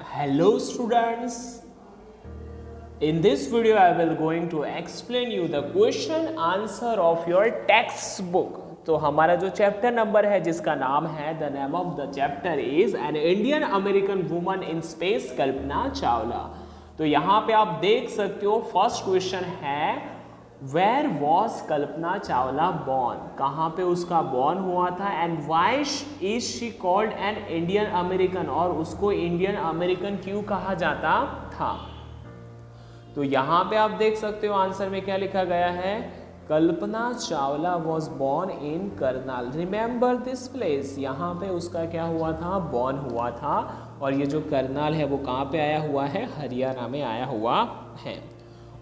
Hello students, in this video I will going to explain you the question answer of your textbook. तो हमारा जो chapter number है जिसका नाम है the name of the chapter is an Indian American woman in space Kalpana Chawla. तो यहाँ पे आप देख सकते हो फर्स्ट क्वेश्चन है where was Kalpana Chawla born, कहाँ पे उसका बॉर्न हुआ था and why is she called an Indian American, और उसको इंडियन अमेरिकन क्यों कहा जाता था। तो यहाँ पे आप देख सकते हो आंसर में क्या लिखा गया है, Kalpana Chawla was born in Karnal, remember this place. यहाँ पे उसका क्या हुआ था, बॉर्न हुआ था, और ये जो करनाल है वो कहाँ पे आया हुआ है, हरियाणा में आया हुआ है।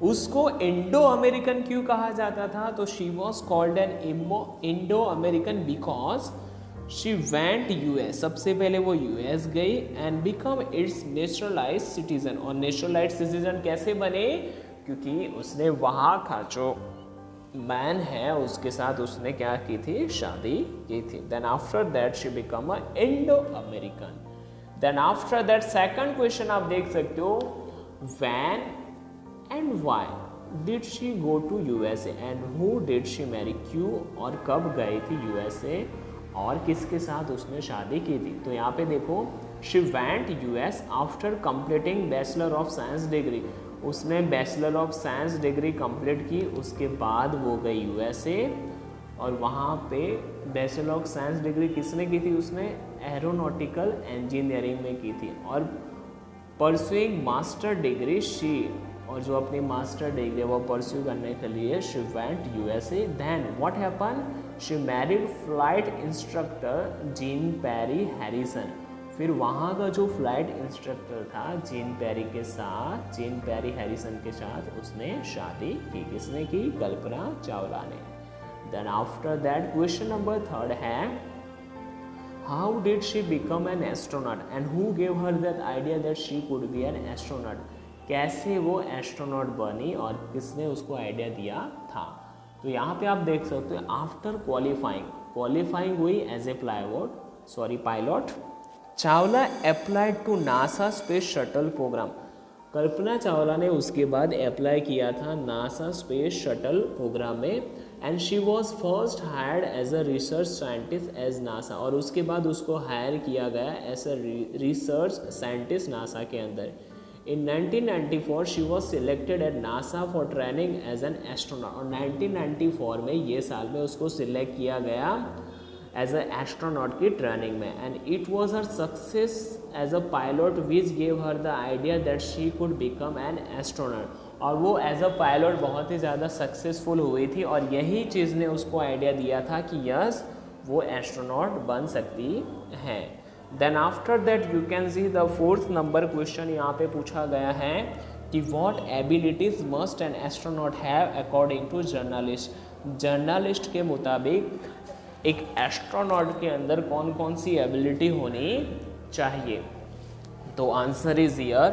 उसको इंडो अमेरिकन क्यों कहा जाता था, तो she was called an Indo American because she went US, सबसे पहले वो यूएस गई and become it's naturalised citizen, और नेचुरलाइज्ड सिटीजन कैसे बने, क्योंकि उसने वहाँ का जो मैन है उसके साथ उसने क्या की थी, शादी की थी। Then after that she become a Indo American. Then after that second question आप देख सकते हो, when and why did she go to USA and who did she marry, क्यों और कब गई थी यूएसए और किसके साथ उसने शादी की थी। तो यहाँ पे देखो, she went US after completing bachelor of science degree, उसने bachelor of science degree complete की, उसके बाद वो गई यूएसए, और वहाँ पे बैचलर ऑफ साइंस डिग्री किसने की थी, उसने एरोनॉटिकल इंजीनियरिंग में की थी, और परस्यूइंग मास्टर डिग्री शी, और जो अपनी मास्टर डिग्री वो परस्यू करने के लिए she went USA. Then what happen, she married flight instructor Jean Pierre Harrison, फिर वहाँ का जो फ्लाइट इंस्ट्रक्टर था जीन पेरी के साथ, जीन पेरी हैरिसन के साथ उसने शादी की, किसने की, कल्पना चावला ने। Then after that question number third है, how did she become an astronaut and who gave her that idea that she could be an astronaut, कैसे वो एस्ट्रोनॉट बनी और किसने उसको आइडिया दिया था। तो यहाँ पे आप देख सकते हो, आफ्टर क्वालिफाइंग हुई as a pilot, Chawla applied to NASA space shuttle program, Kalpana Chawla ने उसके बाद अप्लाई किया था नासा स्पेस शटल प्रोग्राम में, and she was first hired as a research scientist as NASA, और उसके बाद उसको हायर किया गया as a research scientist NASA के अंदर। In 1994 she was selected at NASA for training as an astronaut, और 1994 में ये साल में उसको सिलेक्ट किया गया एज अ एस्ट्रोनॉट की ट्रेनिंग में, and it was her success as a pilot which gave her the idea that she could become an astronaut, और वो एज अ पायलट बहुत ही ज़्यादा सक्सेसफुल हुई थी, और यही चीज़ ने उसको आइडिया दिया था कि यस वो एस्ट्रोनॉट बन सकती है। Then after that you can see the fourth number question यहाँ पे पूछा गया है कि what abilities must an astronaut have according to journalist के मुताबिक एक एस्ट्रोनॉट के अंदर कौन कौन सी एबिलिटी होनी चाहिए। तो answer is here,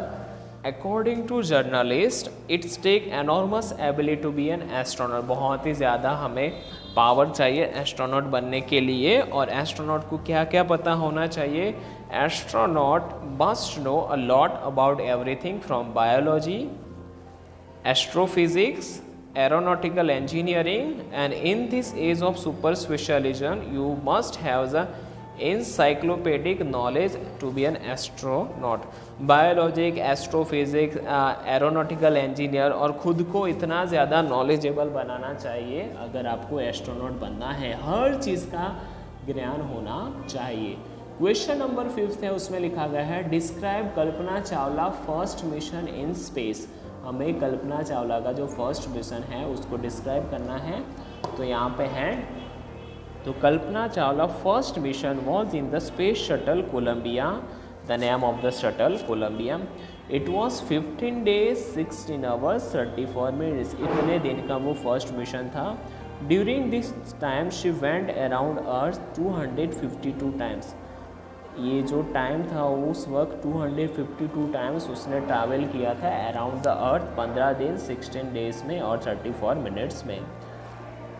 according to journalist it's take enormous ability to be an astronaut, बहुत ही ज़्यादा हमें पावर चाहिए एस्ट्रोनॉट बनने के लिए, और एस्ट्रोनॉट को क्या क्या पता होना चाहिए, astronaut must know a lot about everything from biology, astrophysics, aeronautical engineering, and in this age of super specialism you must have the encyclopedic knowledge to be an astronaut। Biology, astrophysics, aeronautical engineer, और खुद को इतना ज़्यादा knowledgeable बनाना चाहिए अगर आपको astronaut बनना है, हर चीज़ का ज्ञान होना चाहिए। क्वेश्चन नंबर 5 है, उसमें लिखा गया है describe Kalpana Chawla first mission in space, हमें कल्पना चावला का जो फर्स्ट मिशन है उसको डिस्क्राइब करना है। तो यहाँ पे है, तो Kalpana Chawla first mission was in the space shuttle Columbia, the name of the shuttle Columbia, it was 15 days 16 hours 34 minutes, इतने दिन का वो फर्स्ट मिशन था। During this time she went around earth 252 times, ये जो टाइम था उस वक्त 252 टाइम्स उसने ट्रैवल किया था अराउंड द अर्थ, 15 दिन 16 डेज में और 34 मिनट्स में,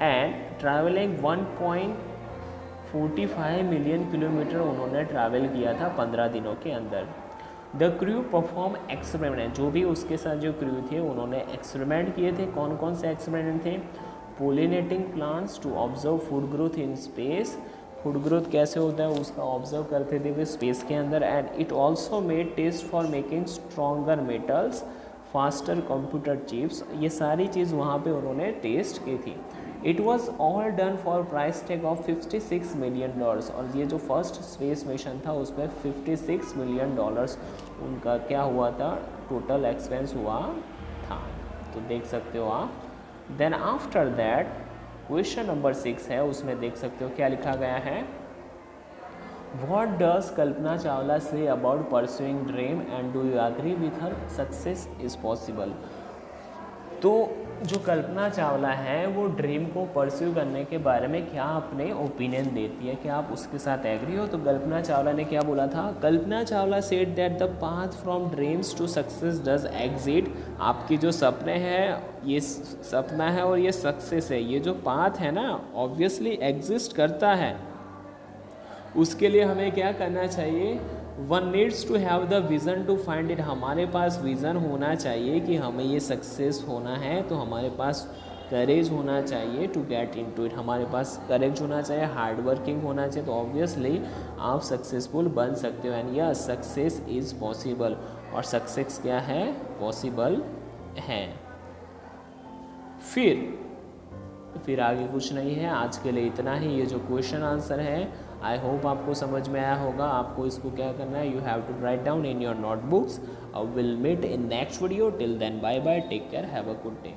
एंड ट्रैवलिंग 1.45 मिलियन किलोमीटर उन्होंने ट्रैवल किया था 15 दिनों के अंदर। द क्रू परफॉर्म एक्सपेरिमेंट, जो भी उसके साथ जो क्रू थे उन्होंने एक्सपेरिमेंट किए थे। कौन कौन से एक्सपेरिमेंट थे? Pollinating plants to observe food growth in space, food growth कैसे होता है उसका ऑब्जर्व करते थे वे स्पेस के अंदर। And it also made test for making stronger metals, faster computer chips, ये सारी चीज़ वहाँ पे उन्होंने टेस्ट की थी। It was all done for price tag of $56 million, और ये जो फर्स्ट स्पेस मिशन था उसमें $56 मिलियन उनका क्या हुआ था, टोटल एक्सपेंस हुआ था। तो देख सकते हो आप। Then after that question number 6 है, उसमें देख सकते हो क्या लिखा गया है। What does Kalpana Chawla say about pursuing dream and do you agree with her success is possible. तो जो कल्पना चावला है वो ड्रीम को परस्यू करने के बारे में क्या अपने ओपिनियन देती है, क्या आप उसके साथ एग्री हो। तो कल्पना चावला ने क्या बोला था? Kalpana Chawla said that the path from dreams to success does exist, आपकी जो सपने हैं ये सपना है और ये सक्सेस है, ये जो पाथ है ना ऑब्वियसली एग्जिस्ट करता है। उसके लिए हमें क्या करना चाहिए? One needs to have the vision to find it, हमारे पास विज़न होना चाहिए कि हमें ये सक्सेस होना है, तो हमारे पास करेज होना चाहिए टू गेट इनटू इट, हमारे पास करेज होना चाहिए, हार्ड वर्किंग होना चाहिए। तो ऑब्वियसली आप सक्सेसफुल बन सकते हो। And yes success is possible, और सक्सेस क्या है? पॉसिबल है। फिर आगे कुछ नहीं है, आज के लिए इतना ही। ये जो क्वेश्चन आंसर है आई होप आपको समझ में आया होगा। आपको इसको क्या करना है? You have to write down in your notebooks. Will meet in next video. Till then bye bye, take care, have a good day.